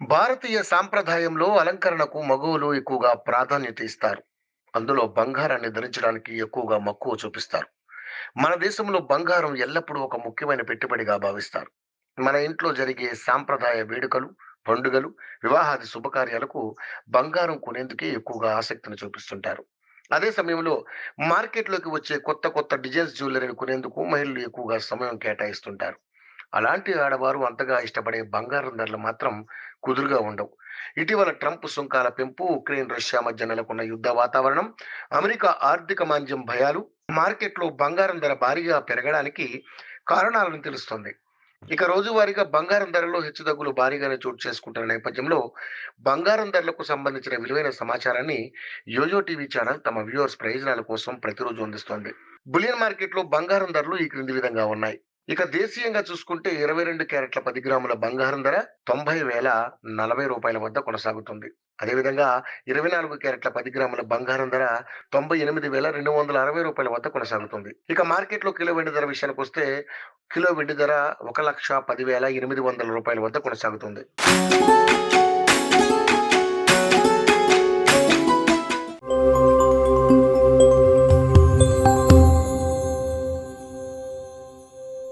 భారతీయ సాంప్రదాయంలో అలంకరణకు మగవులు ఎక్కువగా ప్రాధాన్యత ఇస్తారు. అందులో బంగారాన్ని ధరించడానికి ఎక్కువగా మక్కువ చూపిస్తారు. మన దేశంలో బంగారం ఎల్లప్పుడూ ఒక ముఖ్యమైన పెట్టుబడిగా భావిస్తారు. మన ఇంట్లో జరిగే సాంప్రదాయ వేడుకలు, పండుగలు, వివాహాది శుభకార్యాలకు బంగారం కొనేందుకే ఎక్కువగా ఆసక్తిని చూపిస్తుంటారు. అదే సమయంలో మార్కెట్లోకి వచ్చే కొత్త కొత్త డిజైన్స్ జ్యువెలరీని కొనేందుకు మహిళలు ఎక్కువగా సమయం కేటాయిస్తుంటారు. అలాంటి ఆడవారు అంతగా ఇష్టపడే బంగారం ధరలు మాత్రం కుదురుగా ఉండవు. ఇటీవల ట్రంప్ సుంకాల పెంపు, ఉక్రెయిన్, రష్యా మధ్య నెలకొన్న యుద్ధ వాతావరణం, అమెరికా ఆర్థిక మాంద్యం భయాలు మార్కెట్‌లో బంగారం ధర భారీగా పెరగడానికి కారణాలని తెలుస్తోంది. ఇక రోజువారీగా బంగారం ధరలో హెచ్చుతగ్గులు భారీగానే చోటు చేసుకుంటున్న నేపథ్యంలో, బంగారం ధరలకు సంబంధించిన విలువైన సమాచారాన్ని యోయో టీవీ ఛానల్ తమ వ్యూవర్స్ ప్రయోజనాల కోసం ప్రతిరోజు అందిస్తోంది. బులియన్ మార్కెట్‌లో బంగారం ధరలు ఈ క్రింది విధంగా ఉన్నాయి. ఇక దేశీయంగా చూసుకుంటే 22 క్యారెట్ల 10 గ్రాముల బంగారం ధర రూ. 90,040 వద్ద కొనసాగుతుంది. అదేవిధంగా 24 క్యారెట్ల 10 గ్రాముల బంగారం ధర రూ. 98,260 వద్ద కొనసాగుతుంది. ఇక మార్కెట్‌లో కిలో వెండి ధర విషయానికొస్తే కిలో వెండి ధర రూ. 1,10,800 వద్ద కొనసాగుతుంది.